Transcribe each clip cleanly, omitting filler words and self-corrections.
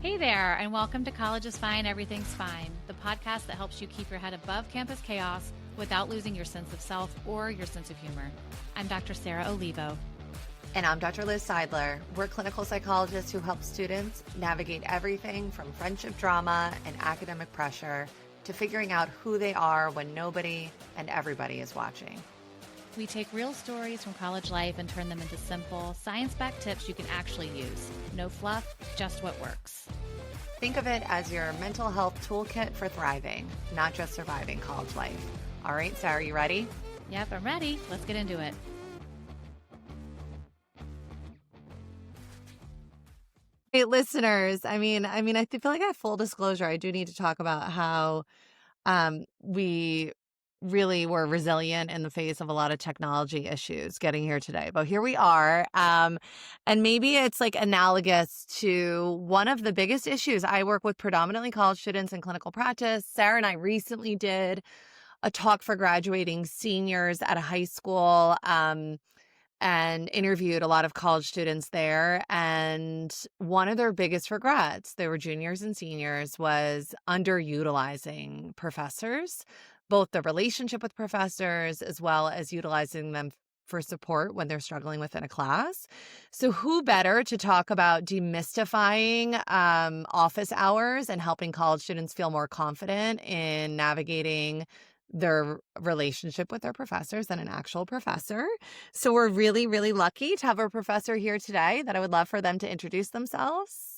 Hey there, and welcome to College is Fine, Everything's Fine, the podcast that helps you keep your head above campus chaos without losing your sense of self or your sense of humor. I'm Dr. Sarah Olivo. And I'm Dr. Liz Seidler. We're clinical psychologists who help students navigate everything from friendship drama and academic pressure to figuring out who they are when nobody and everybody is watching. We take real stories from college life and turn them into simple, science-backed tips you can actually use. No fluff, just what works. Think of it as your mental health toolkit for thriving, not just surviving college life. All right, Sarah, you ready? Yep, I'm ready. Let's get into it. Hey, listeners, I feel like I have full disclosure. I do need to talk about how we really were resilient in the face of a lot of technology issues getting here today. But here we are. And maybe it's like analogous to one of the biggest issues. I work with predominantly college students in clinical practice. Sarah and I recently did a talk for graduating seniors at a high school and interviewed a lot of college students there. And one of their biggest regrets, they were juniors and seniors, was underutilizing professors, both the relationship with professors as well as utilizing them for support when they're struggling within a class. So who better to talk about demystifying office hours and helping college students feel more confident in navigating their relationship with their professors than an actual professor. So we're really, really lucky to have a professor here today that I would love for them to introduce themselves.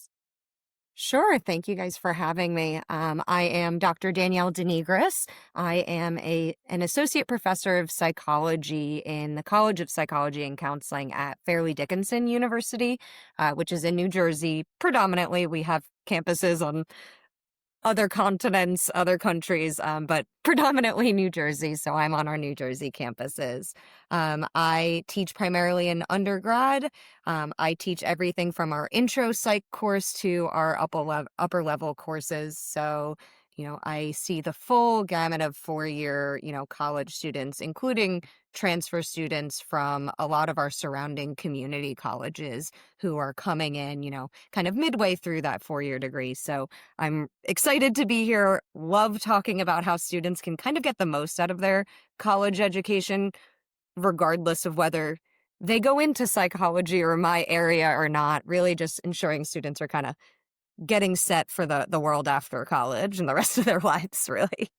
Sure. Thank you guys for having me. I am Dr. Danielle DeNigris. I am an associate professor of psychology in the College of Psychology and Counseling at Fairleigh Dickinson University, which is in New Jersey. Predominantly, we have campuses on other continents, other countries, but predominantly New Jersey. So I'm on our New Jersey campuses. I teach primarily in undergrad. I teach everything from our intro psych course to our upper level courses. So, I see the full gamut of 4-year, college students, including transfer students from a lot of our surrounding community colleges who are coming in, kind of midway through that 4-year degree. So I'm excited to be here. Love talking about how students can kind of get the most out of their college education, regardless of whether they go into psychology or my area or not. Really just ensuring students are kind of getting set for the world after college and the rest of their lives, really.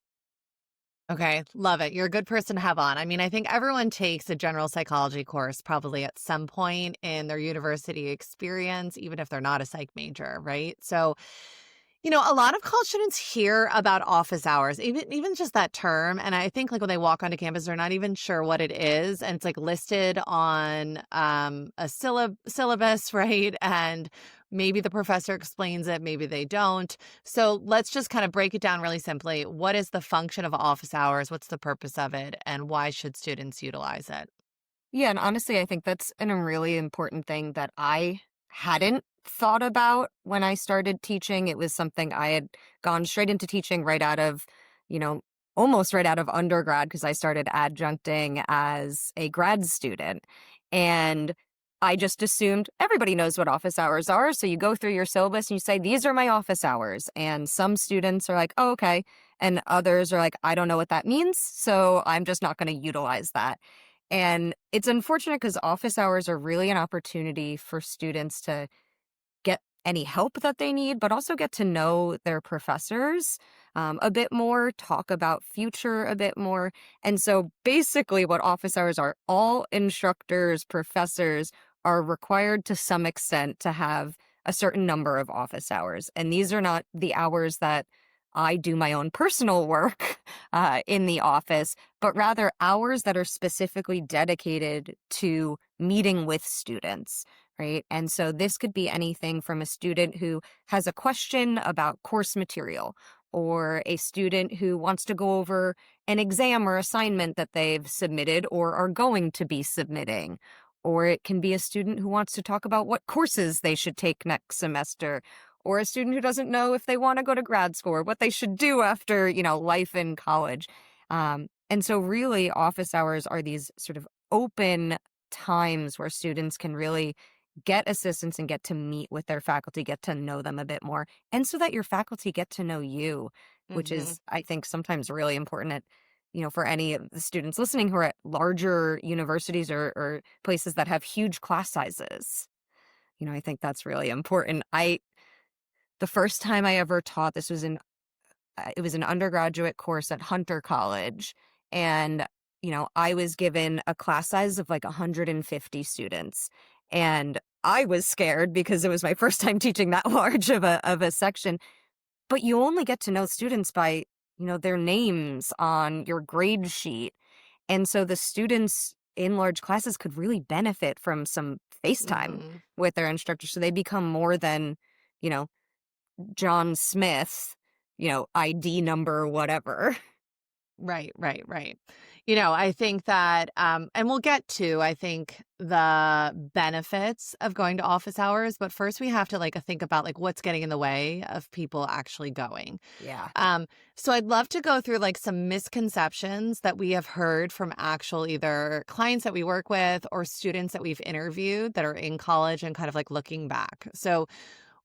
Okay, love it. You're a good person to have on. I think everyone takes a general psychology course probably at some point in their university experience, even if they're not a psych major, right? So, a lot of college students hear about office hours, even just that term. And I think like when they walk onto campus, they're not even sure what it is. And it's like listed on a syllabus, right? And maybe the professor explains it, maybe they don't. So let's just kind of break it down really simply. What is the function of office hours? What's the purpose of it? And why should students utilize it? Yeah, and honestly, I think that's a really important thing that I hadn't thought about when I started teaching. It was something I had gone straight into teaching right out of, almost right out of undergrad, because I started adjuncting as a grad student. And I just assumed everybody knows what office hours are. So you go through your syllabus and you say, these are my office hours. And some students are like, oh, okay. And others are like, I don't know what that means, so I'm just not going to utilize that. And it's unfortunate because office hours are really an opportunity for students to get any help that they need, but also get to know their professors a bit more, talk about future a bit more. And so basically what office hours are, all instructors, professors are required to some extent to have a certain number of office hours. And these are not the hours that I do my own personal work in the office, but rather hours that are specifically dedicated to meeting with students, right? And so this could be anything from a student who has a question about course material, or a student who wants to go over an exam or assignment that they've submitted or are going to be submitting. Or it can be a student who wants to talk about what courses they should take next semester, or a student who doesn't know if they want to go to grad school or what they should do after, life in college. And so really office hours are these sort of open times where students can really get assistance and get to meet with their faculty, get to know them a bit more, and so that your faculty get to know you, which Mm-hmm. is, I think, sometimes really important at, for any of the students listening who are at larger universities or places that have huge class sizes. I think that's really important. The first time I ever taught, it was an undergraduate course at Hunter College, and I was given a class size of like 150 students, and I was scared because it was my first time teaching that large of a section. But you only get to know students by their names on your grade sheet, and so the students in large classes could really benefit from some FaceTime Mm-hmm. with their instructor, so they become more than you know John Smith, ID number, whatever. Right, right, right. I think that, and we'll get to, I think, the benefits of going to office hours, but first we have to think about what's getting in the way of people actually going. Yeah. So I'd love to go through some misconceptions that we have heard from actual either clients that we work with or students that we've interviewed that are in college and kind of looking back. So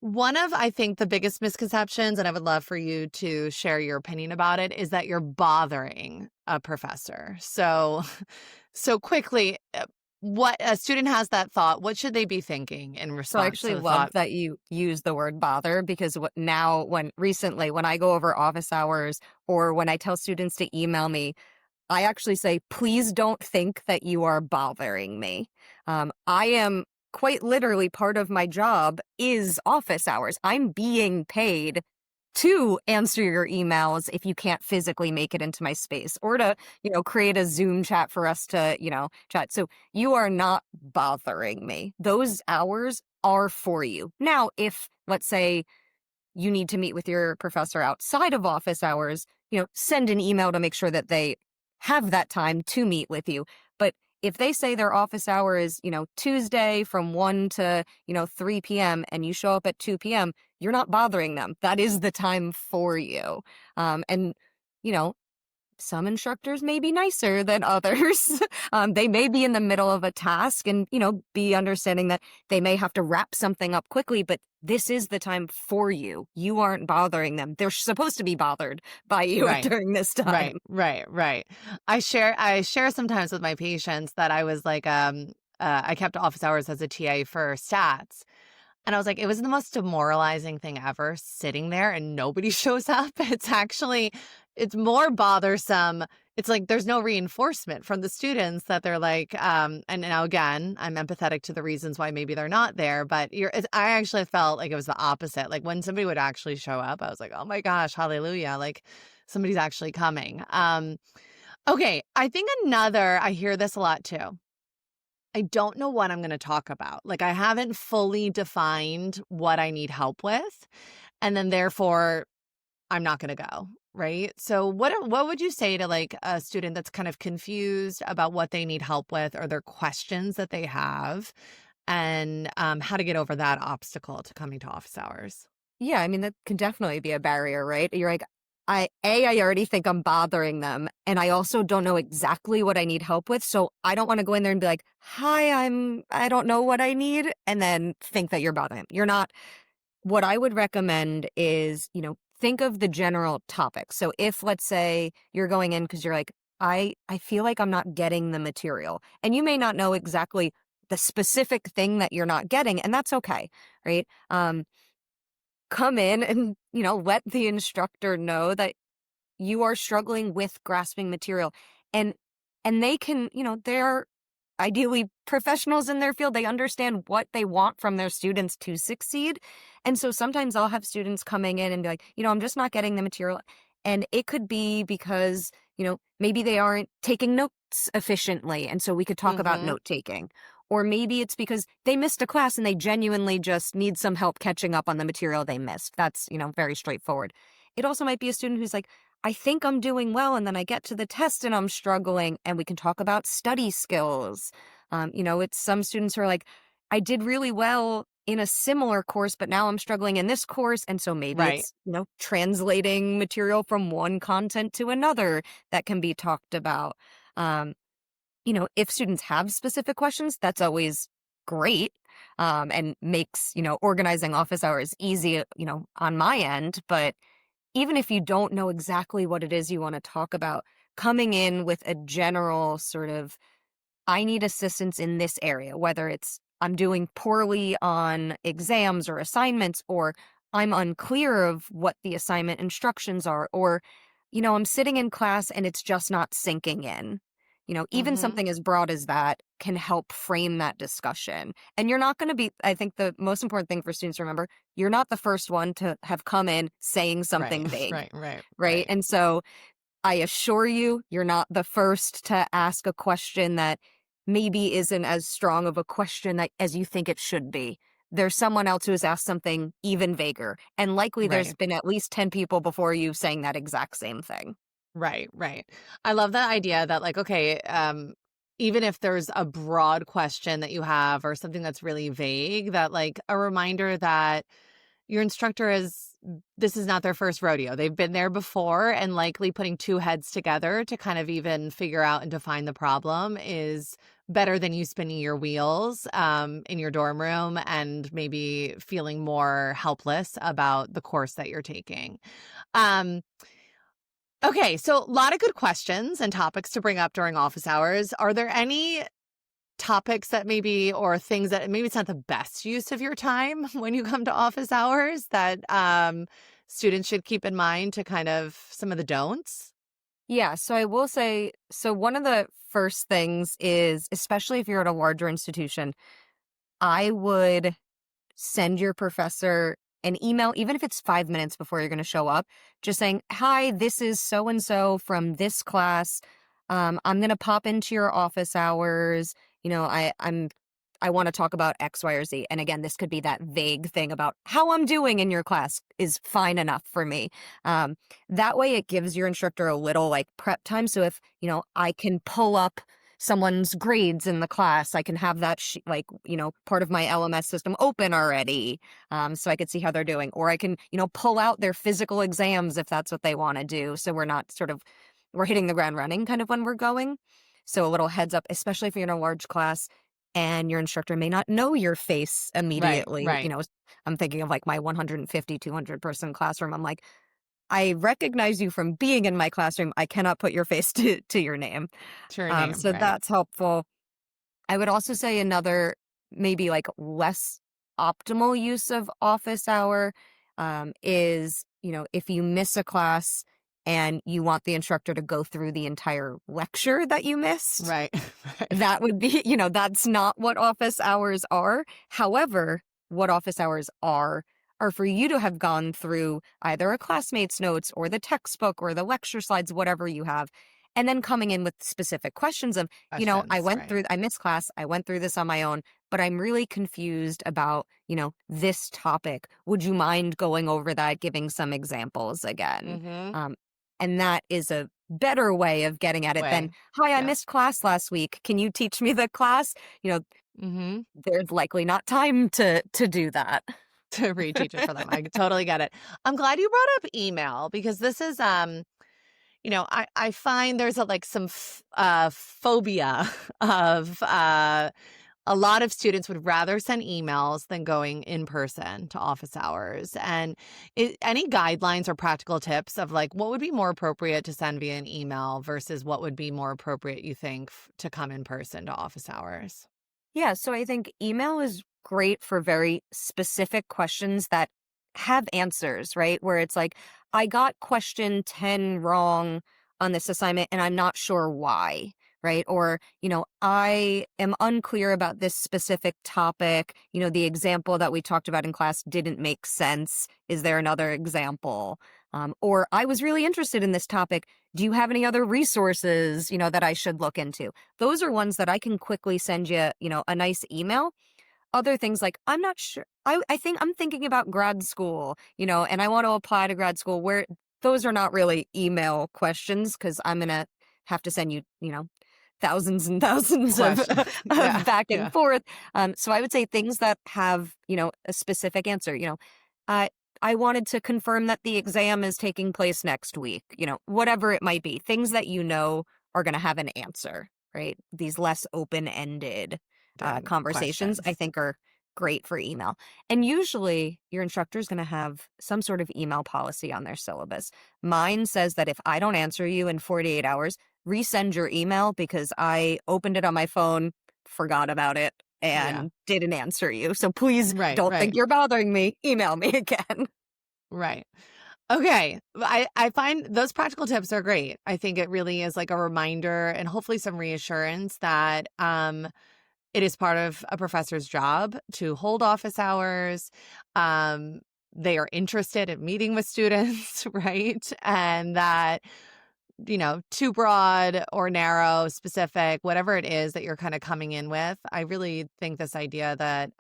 one of, I think, the biggest misconceptions, and I would love for you to share your opinion about it, is that you're bothering a professor. So quickly, what a student has that thought, what should they be thinking in So I response actually to the love thought? that you use the word bother, because recently when I go over office hours or when I tell students to email me, I actually say, please don't think that you are bothering me. I am quite literally, part of my job is office hours. I'm being paid to answer your emails if you can't physically make it into my space, or to, create a Zoom chat for us to, chat. So you are not bothering me. Those hours are for you. Now, if, let's say, you need to meet with your professor outside of office hours, send an email to make sure that they have that time to meet with you. But if they say their office hour is, Tuesday from 1 to, 3 p.m. and you show up at 2 p.m., you're not bothering them. That is the time for you. And, some instructors may be nicer than others. They may be in the middle of a task and, be understanding that they may have to wrap something up quickly, but this is the time for you. You aren't bothering them. They're supposed to be bothered by you Right. during this time. Right. I share sometimes with my patients that I was I kept office hours as a TA for stats. And I was like, it was the most demoralizing thing ever, sitting there and nobody shows up. It's more bothersome. It's there's no reinforcement from the students that they're and now again, I'm empathetic to the reasons why maybe they're not there, but I actually felt like it was the opposite. When somebody would actually show up, I was like, oh my gosh, hallelujah. Somebody's actually coming. Okay. I think I hear this a lot too. I don't know what I'm going to talk about. I haven't fully defined what I need help with, and then therefore I'm not going to go, right? So what would you say to a student that's kind of confused about what they need help with, or their questions that they have, and how to get over that obstacle to coming to office hours? Yeah, I mean, that can definitely be a barrier, right? You're like, I already think I'm bothering them, and I also don't know exactly what I need help with, so I don't want to go in there and be like, hi, I don't know what I need, and then think that you're bothering them. You're not. What I would recommend is, think of the general topic. So if, let's say, you're going in because you're like, I feel like I'm not getting the material, and you may not know exactly the specific thing that you're not getting, and that's okay, right? Come in and, let the instructor know that you are struggling with grasping material, and they can, they're ideally professionals in their field. They understand what they want from their students to succeed. And so sometimes I'll have students coming in and be like, I'm just not getting the material. And it could be because, maybe they aren't taking notes efficiently. And so we could talk about Mm-hmm. note taking. Or maybe it's because they missed a class and they genuinely just need some help catching up on the material they missed. That's, very straightforward. It also might be a student who's like, I think I'm doing well, and then I get to the test and I'm struggling, and we can talk about study skills. It's some students who are like, I did really well in a similar course, but now I'm struggling in this course. And so maybe Right. it's, translating material from one content to another that can be talked about. If students have specific questions, that's always great. and makes, organizing office hours easy, on my end. But even if you don't know exactly what it is you want to talk about, coming in with a general sort of, I need assistance in this area, whether it's I'm doing poorly on exams or assignments, or I'm unclear of what the assignment instructions are, or, I'm sitting in class and it's just not sinking in. Even Mm-hmm. something as broad as that can help frame that discussion. And you're not going to be, I think the most important thing for students to remember, you're not the first one to have come in saying something Right, vague, right. right? And so I assure you, you're not the first to ask a question that maybe isn't as strong of a question as you think it should be. There's someone else who has asked something even vaguer, and likely there's Right. been at least 10 people before you saying that exact same thing. Right. I love that idea that like, okay, even if there's a broad question that you have or something that's really vague, that like a reminder that your instructor this is not their first rodeo. They've been there before, and likely putting two heads together to kind of even figure out and define the problem is better than you spinning your wheels in your dorm room and maybe feeling more helpless about the course that you're taking. Um, Okay, so a lot of good questions and topics to bring up during office hours. Are there any topics that maybe, or things that maybe it's not the best use of your time when you come to office hours that students should keep in mind to kind of some of the don'ts? Yeah, so I will say, so one of the first things is, especially if you're at a larger institution, I would send your professor an email, even if it's 5 minutes before you're going to show up, just saying, "Hi, this is so and so from this class. I'm going to pop into your office hours. I want to talk about X, Y, or Z." And again, this could be that vague thing about how I'm doing in your class is fine enough for me. That way, it gives your instructor a little like prep time. So if I can pull up someone's grades in the class, I can have that part of my LMS system open already, so I could see how they're doing. Or I can pull out their physical exams if that's what they want to do, so we're hitting the ground running kind of when we're going. So a little heads up, especially if you're in a large class and your instructor may not know your face immediately. Right. I'm thinking of like my 150 200 person classroom. I'm like, I recognize you from being in my classroom. I cannot put your face to your name. To your name, So right. that's helpful. I would also say another maybe like less optimal use of office hour is, if you miss a class and you want the instructor to go through the entire lecture that you missed, Right. that would be, that's not what office hours are. However, what office hours are for you to have gone through either a classmate's notes or the textbook or the lecture slides, whatever you have, and then coming in with specific questions of, Questions, right. I missed class, I went through this on my own, but I'm really confused about, this topic. Would you mind going over that, giving some examples again? Mm-hmm. Um, and that is a better way of getting at it than, Way. "Hi, I Yeah. missed class last week. Can you teach me the class?" Mm-hmm. There's likely not time to do that. To reteach it for them. I totally get it. I'm glad you brought up email because this is I find there's some phobia of a lot of students would rather send emails than going in person to office hours. And any guidelines or practical tips of like what would be more appropriate to send via an email versus what would be more appropriate, you think, to come in person to office hours? Yeah, so I think email is great for very specific questions that have answers, right? Where it's like, I got question 10 wrong on this assignment and I'm not sure why, right? Or, I am unclear about this specific topic. The example that we talked about in class didn't make sense. Is there another example? Or I was really interested in this topic. Do you have any other resources, that I should look into? Those are ones that I can quickly send you, a nice email. Other things like, I'm not sure. I think I'm thinking about grad school, and I want to apply to grad school, where those are not really email questions because I'm going to have to send you, thousands and thousands of, Question. of back and Yeah. forth. So I would say things that have, a specific answer, uh, I wanted to confirm that the exam is taking place next week, whatever it might be, things that are going to have an answer, right? These less open-ended Then conversations, I questions. think, are great for email. And usually your instructor is going to have some sort of email policy on their syllabus. Mine says that if I don't answer you in 48 hours, resend your email because I opened it on my phone, forgot about it, Yeah. and didn't answer you. So please Right, don't right, think you're bothering me. Email me again. right. Okay. I find those practical tips are great. I think it really is like a reminder and hopefully some reassurance that it is part of a professor's job to hold office hours. Um, they are interested in meeting with students, right? And that, too broad or narrow, specific, whatever it is that you're kind of coming in with. I really think this idea that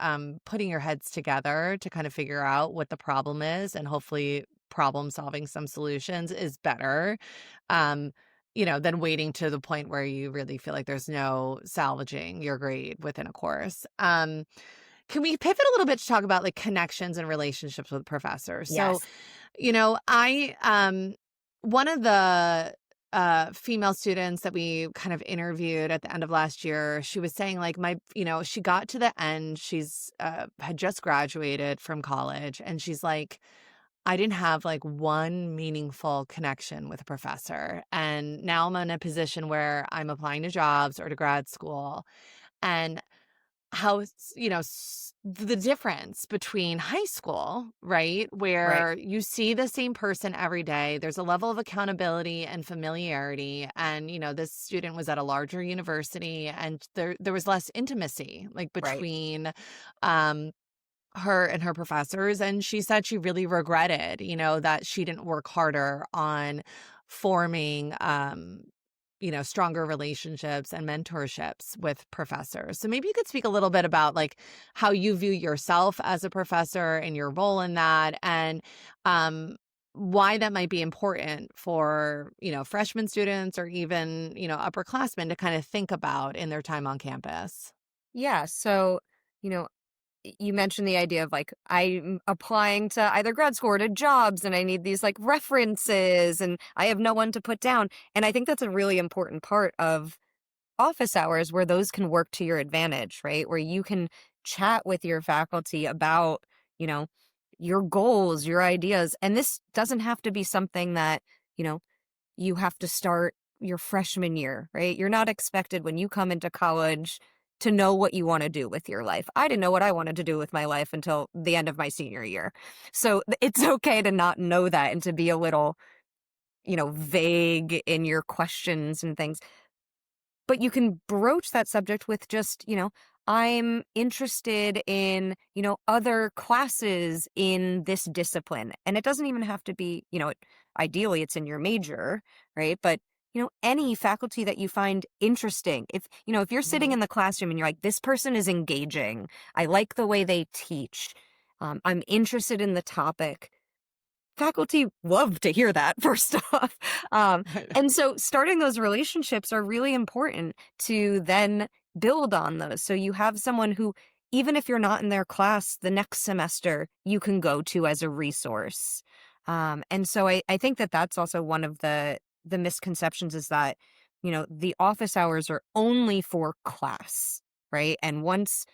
putting your heads together to kind of figure out what the problem is and hopefully problem solving some solutions is better. Um, than waiting to the point where you really feel like there's no salvaging your grade within a course. Can we pivot a little bit to talk about like connections and relationships with professors? So, Yes. I one of the female students that we kind of interviewed at the end of last year, she was saying like she got to the end, she's had just graduated from college, and she's like, I didn't have like one meaningful connection with a professor. And now I'm in a position where I'm applying to jobs or to grad school. And the difference between high school, right, Right. where you see the same person every day, there's a level of accountability and familiarity. And, this student was at a larger university, and there was less intimacy like Right. between, um, her and her professors. And she said she really regretted, that she didn't work harder on forming, stronger relationships and mentorships with professors. So maybe you could speak a little bit about like how you view yourself as a professor and your role in that, and why that might be important for, freshman students or even, upperclassmen to kind of think about in their time on campus. Yeah. So, you know, you mentioned the idea of like I'm applying to either grad school or to jobs and I need these like references and I have no one to put down. And I think that's a really important part of office hours where those can work to your advantage, right? Where you can chat with your faculty about, you know, your goals, your ideas. And this doesn't have to be something that, you know, you have to start your freshman year, right? You're not expected when you come into college to know what you want to do with your life. I didn't know what I wanted to do with my life until the end of my senior year. So it's okay to not know that and to be a little, vague in your questions and things. But you can broach that subject with just, I'm interested in, other classes in this discipline. And it doesn't even have to be, ideally it's in your major, right? But, any faculty that you find interesting. If you're sitting Mhm. in the classroom and you're like, this person is engaging, I like the way they teach, I'm interested in the topic. Faculty love to hear that, first off. Um, and so starting those relationships are really important to then build on those. So you have someone who, even if you're not in their class the next semester, you can go to as a resource. And so I think that that's also one of the misconceptions is that, the office hours are only for class, right? And once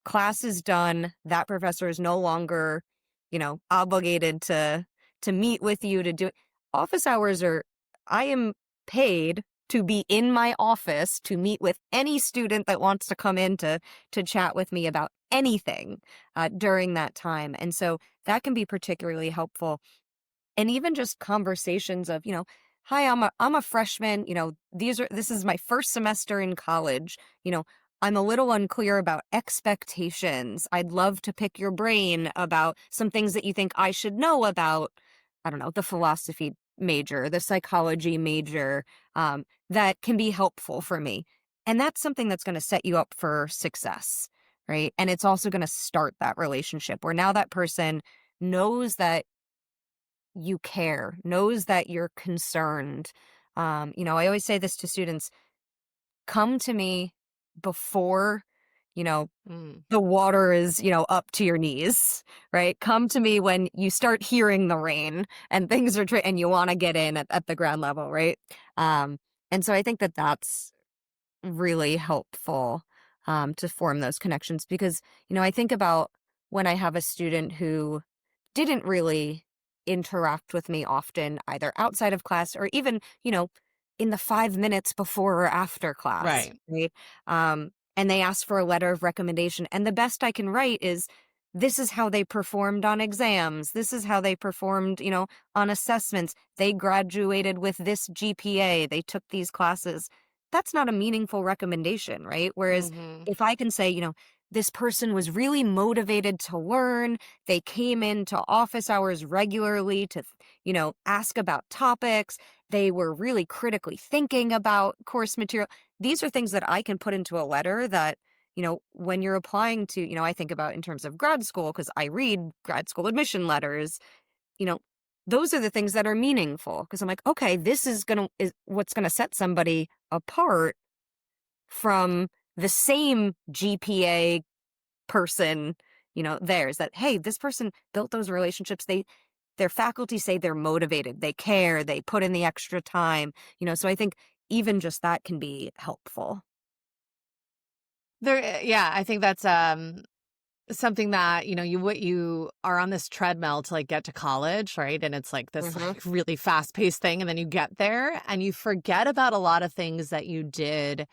class is done, that professor is no longer, obligated to meet with you to do office hours are I am paid to be in my office to meet with any student that wants to come in to chat with me about anything during that time. And so that can be particularly helpful. And even just conversations of, hi, I'm a freshman, this is my first semester in college, I'm a little unclear about expectations. I'd love to pick your brain about some things that you think I should know about, I don't know, the philosophy major, the psychology major, that can be helpful for me. And that's something that's going to set you up for success, right? And it's also going to start that relationship where now that person knows that you care, knows that you're concerned. I always say this to students, come to me before, you know, Mm. the water is, up to your knees, right? Come to me when you start hearing the rain and things are, and you want to get in at the ground level, right? And so I think that that's really helpful. to form those connections. Because, I think about when I have a student who didn't really interact with me often, either outside of class or even, in the 5 minutes before or after class, Right. right? And they ask for a letter of recommendation. And the best I can write is, this is how they performed on exams. This is how they performed, on assessments. They graduated with this GPA. They took these classes. That's not a meaningful recommendation, right? Whereas Mhm. if I can say, this person was really motivated to learn. They came into office hours regularly to, ask about topics. They were really critically thinking about course material. These are things that I can put into a letter that, when you're applying to, I think about in terms of grad school, because I read grad school admission letters, you know, those are the things that are meaningful. Because I'm like, okay, this is what's gonna set somebody apart from the same GPA person, theirs. That, hey, this person built those relationships. Their faculty say they're motivated, they care, they put in the extra time, so I think even just that can be helpful. Yeah, I think that's something that, you are on this treadmill to like get to college, right? And it's like this Mhm. like really fast-paced thing, and then you get there and you forget about a lot of things that you did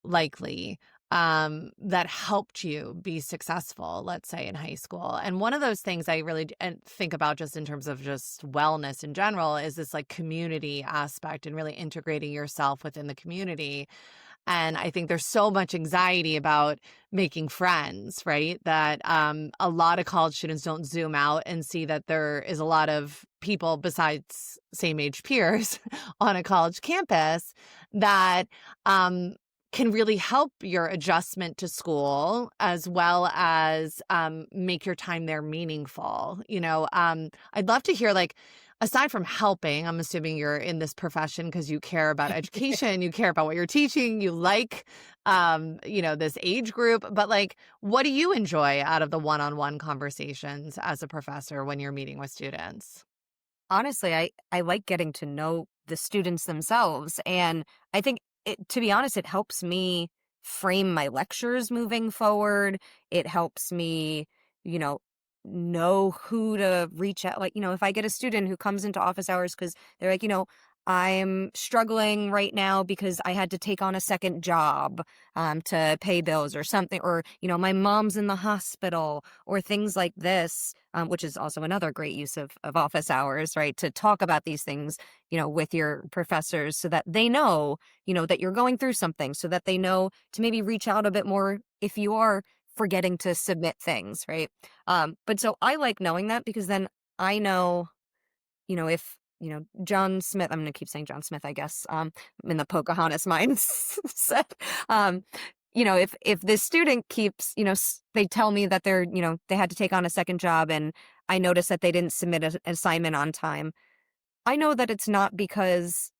likely that helped you be successful, let's say in high school. And one of those things I really and think about just in terms of just wellness in general is this like community aspect and really integrating yourself within the community. And I think there's so much anxiety about making friends, right? That a lot of college students don't zoom out and see that there is a lot of people besides same age peers on a college campus that can really help your adjustment to school as well as make your time there meaningful. I'd love to hear, like, aside from helping, I'm assuming you're in this profession because you care about education, you care about what you're teaching, you like, this age group, but like, what do you enjoy out of the one-on-one conversations as a professor when you're meeting with students? Honestly, I like getting to know the students themselves, and I think to be honest, it helps me frame my lectures moving forward. It helps me, you know who to reach out. Like, if I get a student who comes into office hours because they're like, I'm struggling right now because I had to take on a second job to pay bills or something, or, my mom's in the hospital or things like this, which is also another great use of office hours, right? To talk about these things, with your professors so that they know, that you're going through something, so that they know to maybe reach out a bit more if you are forgetting to submit things, right? But so I like knowing that because then I know, if, John Smith, I'm going to keep saying John Smith, I guess, in the Pocahontas mindset. Um, if this student keeps, they tell me that they had to take on a second job and I notice that they didn't submit an assignment on time. I know that it's not because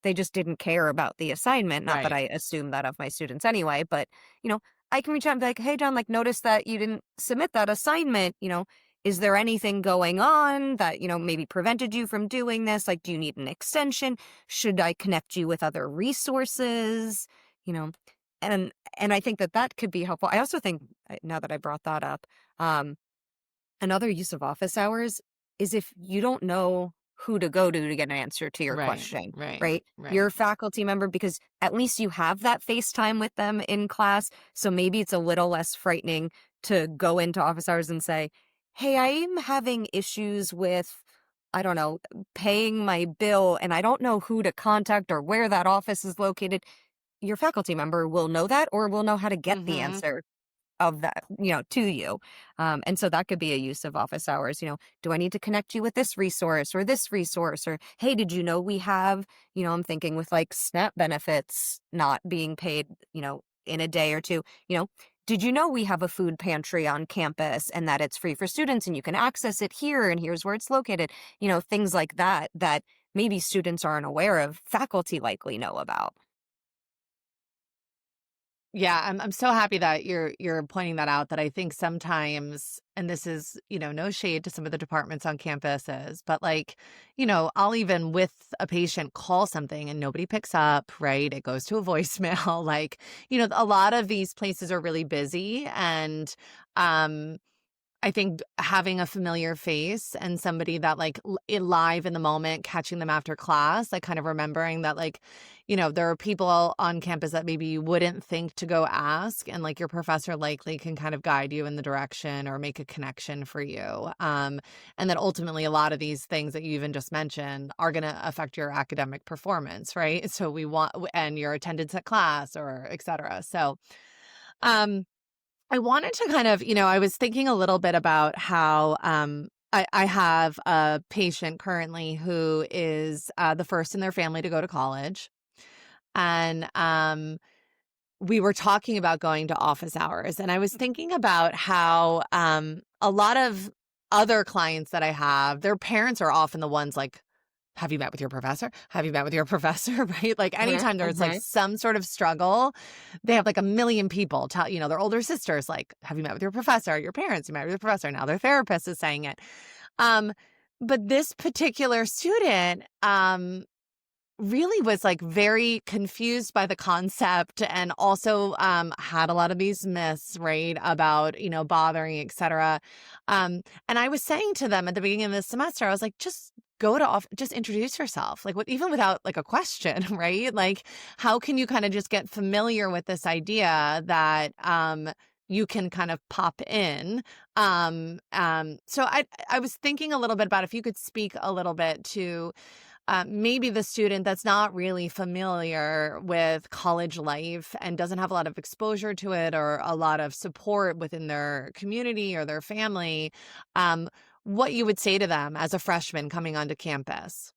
they just didn't care about the assignment. Not that Right. I assume that of my students anyway, but, I can reach out and be like, hey, John, like, notice that you didn't submit that assignment. Is there anything going on that, maybe prevented you from doing this? Like, do you need an extension? Should I connect you with other resources? You know, and I think that could be helpful. I also think, now that I brought that up, um, another use of office hours is if you don't know who to go to get an answer to your Right. question, Right. right? Right. Your faculty member, because at least you have that FaceTime with them in class. So maybe it's a little less frightening to go into office hours and say, hey, I'm having issues with, I don't know, paying my bill and I don't know who to contact or where that office is located. Your faculty member will know that or will know how to get the Mm-hmm. answer of that, to you. And so that could be a use of office hours. Do I need to connect you with this resource or this resource? Or, hey, did you know we have, I'm thinking with like SNAP benefits not being paid, in a day or two, did you know we have a food pantry on campus and that it's free for students and you can access it here and here's where it's located? Things like that, that maybe students aren't aware of, faculty likely know about. Yeah, I'm so happy that you're pointing that out, that I think sometimes, and this is, no shade to some of the departments on campuses, but like, I'll even with a patient call something and nobody picks up, right? It goes to a voicemail. Like, a lot of these places are really busy, and um I think having a familiar face and somebody that like live in the moment, catching them after class, like kind of remembering that like, there are people on campus that maybe you wouldn't think to go ask, and like your professor likely can kind of guide you in the direction or make a connection for you. And then ultimately a lot of these things that you even just mentioned are going to affect your academic performance, right? So and your attendance at class or et cetera. So, um, I wanted to kind of, I was thinking a little bit about how I have a patient currently who is the first in their family to go to college. And we were talking about going to office hours. And I was thinking about how a lot of other clients that I have, their parents are often the ones like, have you met with your professor? Have you met with your professor? Right? Like anytime there's like some sort of struggle, they have like a million people tell, their older sisters, like, have you met with your professor? Your parents, you met with your professor. Now their therapist is saying it. But this particular student, really was like very confused by the concept, and also had a lot of these myths, right, about, bothering, et cetera. And I was saying to them at the beginning of the semester, I was like, just just introduce yourself, like even without like a question, right? Like, how can you kind of just get familiar with this idea that you can kind of pop in. So I was thinking a little bit about if you could speak a little bit to maybe the student that's not really familiar with college life and doesn't have a lot of exposure to it or a lot of support within their community or their family, what you would say to them as a freshman coming onto campus.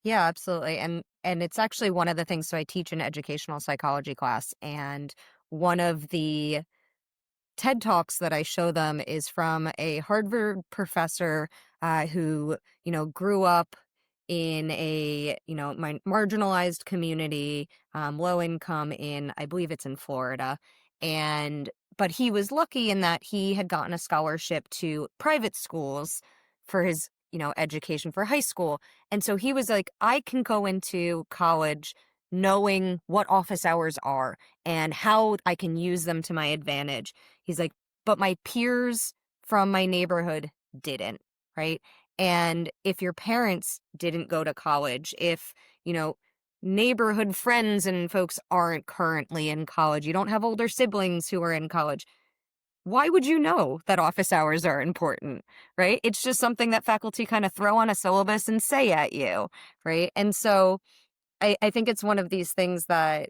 Yeah, absolutely. And it's actually one of the things. So I teach an educational psychology class, and one of the TED Talks that I show them is from a Harvard professor who, grew up in a, marginalized community, low income in, I believe it's in Florida. But he was lucky in that he had gotten a scholarship to private schools for his, education for high school. And so he was like, I can go into college knowing what office hours are and how I can use them to my advantage. He's like, but my peers from my neighborhood didn't, right? And if your parents didn't go to college, if, neighborhood friends and folks aren't currently in college, you don't have older siblings who are in college, why would you know that office hours are important, right? It's just something that faculty kind of throw on a syllabus and say at you, right? And so I think it's one of these things that,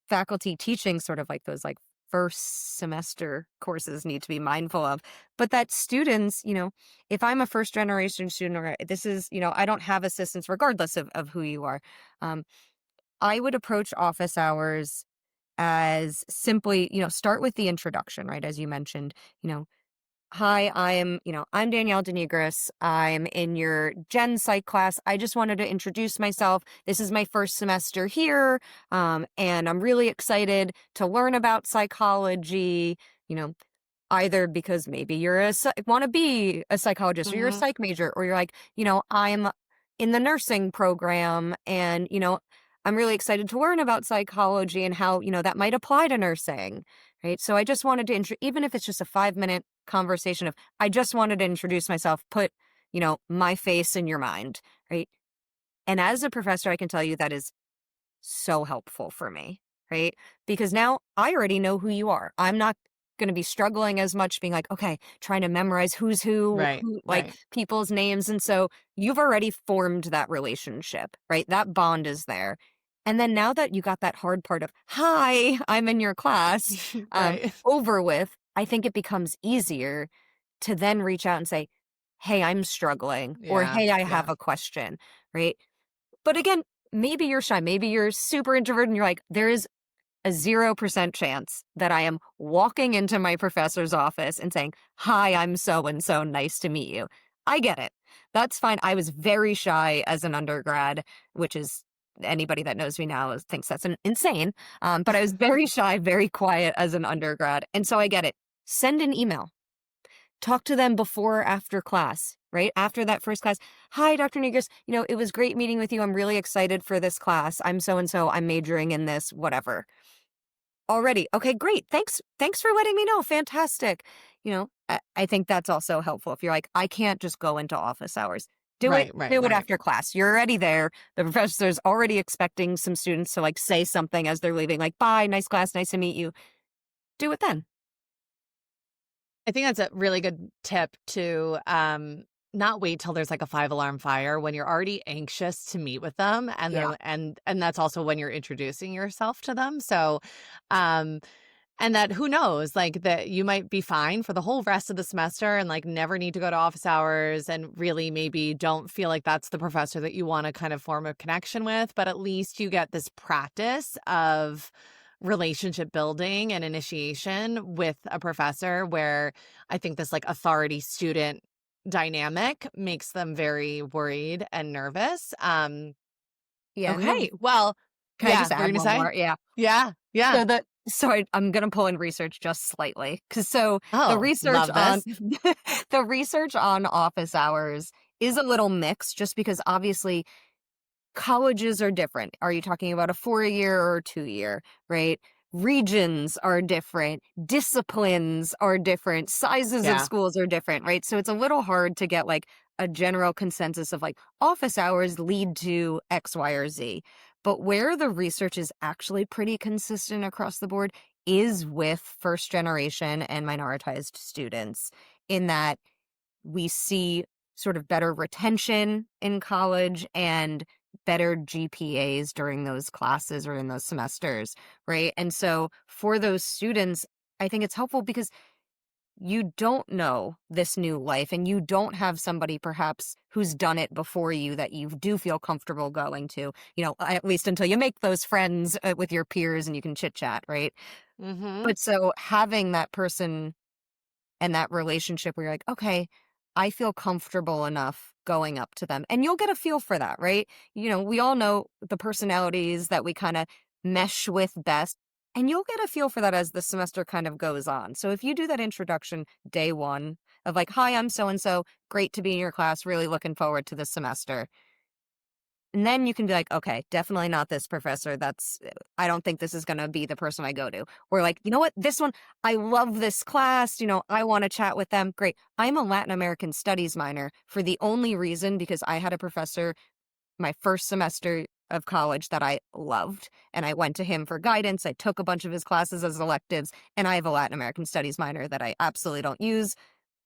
faculty teaching sort of like those like first semester courses need to be mindful of, but that students, if I'm a first generation student, or this is, I don't have assistants regardless of who you are, I would approach office hours as simply, start with the introduction, right? As you mentioned, hi, I'm Danielle DeNigris. I'm in your Gen Psych class. I just wanted to introduce myself. This is my first semester here, and I'm really excited to learn about psychology, either because maybe you're want to be a psychologist, or you're a psych major, or you're like, I'm in the nursing program, and, I'm really excited to learn about psychology and how, that might apply to nursing, right? So I just wanted to, even if it's just a 5-minute conversation of, I just wanted to introduce myself, put, my face in your mind, right? And as a professor, I can tell you that is so helpful for me, right? Because now I already know who you are. I'm not going to be struggling as much being like, okay, trying to memorize who's who, Right. Like people's names. And so you've already formed that relationship, right? That bond is there. And then now that you got that hard part of, hi, I'm in your class, Right. over with, I think it becomes easier to then reach out and say, hey, I'm struggling, or Yeah. hey, I have a question, right? But again, maybe you're shy, maybe you're super introverted and you're like, there is a 0% chance that I am walking into my professor's office and saying, hi, I'm so-and-so, nice to meet you. I get it. That's fine. I was very shy as an undergrad, which is anybody that knows me now thinks that's insane. But I was very shy, very quiet as an undergrad. And so I get it. Send an email. Talk to them before or after class, right? After that first class. Hi, Dr. Nigris. It was great meeting with you. I'm really excited for this class. I'm so-and-so. I'm majoring in this, whatever. Already. Okay, great. Thanks for letting me know. Fantastic. I think that's also helpful. If you're like, I can't just go into office hours. Do it after class. You're already there. The professor's already expecting some students to like say something as they're leaving, like, bye, nice class, nice to meet you. Do it then. I think that's a really good tip to not wait till there's like a 5-alarm fire when you're already anxious to meet with them, and that's also when you're introducing yourself to them. So, and that who knows, like that you might be fine for the whole rest of the semester and like never need to go to office hours, and really maybe don't feel like that's the professor that you want to kind of form a connection with, but at least you get this practice of relationship building and initiation with a professor, where I think this like authority student dynamic makes them very worried and nervous. Yeah. Okay. Well, can I just add one more? Yeah. Yeah. So I'm going to pull in research just slightly. The research on office hours is a little mixed, just because obviously colleges are different. Are you talking about a 4-year or a 2-year, right? Regions are different. Disciplines are different. Sizes of schools are different, right? So it's a little hard to get like a general consensus of like office hours lead to X, Y, or Z. But where the research is actually pretty consistent across the board is with first generation and minoritized students, in that we see sort of better retention in college and better GPAs during those classes or in those semesters, right? And so for those students, I think it's helpful because you don't know this new life and you don't have somebody perhaps who's done it before you that you do feel comfortable going to, at least until you make those friends with your peers and you can chit chat, right? Mm-hmm. But so having that person and that relationship where you're like, okay, I feel comfortable enough going up to them. And you'll get a feel for that, right? We all know the personalities that we kind of mesh with best. And you'll get a feel for that as the semester kind of goes on. So if you do that introduction day one of like, hi, I'm so-and-so, great to be in your class, really looking forward to this semester. And then you can be like, okay, definitely not this professor. I don't think this is going to be the person I go to. Or like, you know what, this one, I love this class. I want to chat with them. Great. I'm a Latin American studies minor for the only reason because I had a professor my first semester of college that I loved. And I went to him for guidance. I took a bunch of his classes as electives. And I have a Latin American studies minor that I absolutely don't use,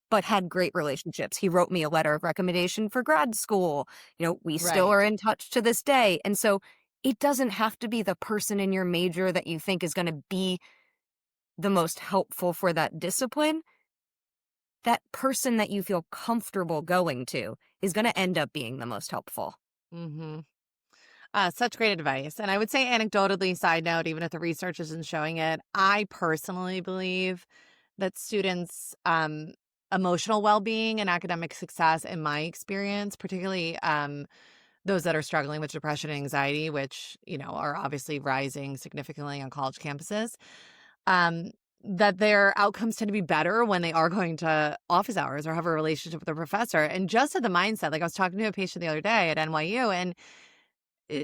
but had great relationships. He wrote me a letter of recommendation for grad school. We still are in touch to this day. And so it doesn't have to be the person in your major that you think is going to be the most helpful for that discipline. That person that you feel comfortable going to is going to end up being the most helpful. Mm-hmm. Such great advice. And I would say anecdotally, side note, even if the research isn't showing it, I personally believe that students' emotional well-being and academic success, in my experience, particularly those that are struggling with depression and anxiety, which, are obviously rising significantly on college campuses, that their outcomes tend to be better when they are going to office hours or have a relationship with a professor. And just at the mindset, like I was talking to a patient the other day at NYU, and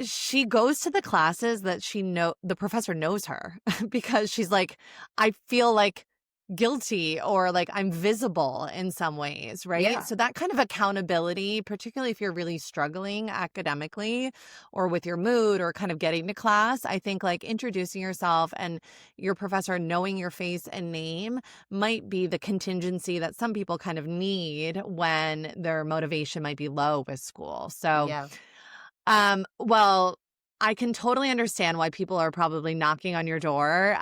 she goes to the classes that the professor knows her because she's like, I feel like guilty or like I'm visible in some ways, right? Yeah. So that kind of accountability, particularly if you're really struggling academically or with your mood or kind of getting to class, I think like introducing yourself and your professor knowing your face and name might be the contingency that some people kind of need when their motivation might be low with school. So yeah. Well, I can totally understand why people are probably knocking on your door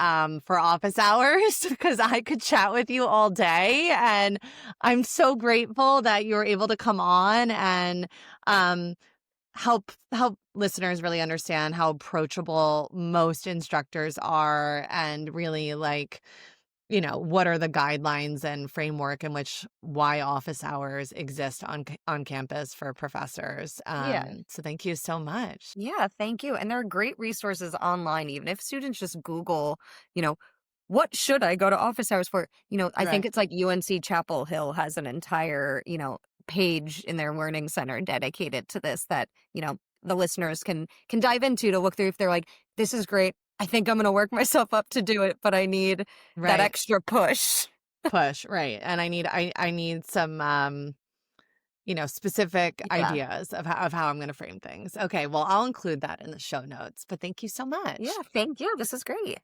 for office hours, because I could chat with you all day. And I'm so grateful that you're able to come on and help listeners really understand how approachable most instructors are, and really like what are the guidelines and framework in which why office hours exist on campus for professors. Yeah. So thank you so much. Yeah, thank you. And there are great resources online, even if students just Google, you know, what should I go to office hours for? I think Right. it's like UNC Chapel Hill has an entire, page in their learning center dedicated to this that, the listeners can dive into to look through if they're like, this is great. I think I'm going to work myself up to do it, but I need that Right. extra push. Push. Right. And I need some, specific Yeah. ideas of how I'm going to frame things. Okay. Well, I'll include that in the show notes, but thank you so Yeah, much. thank you. This is great.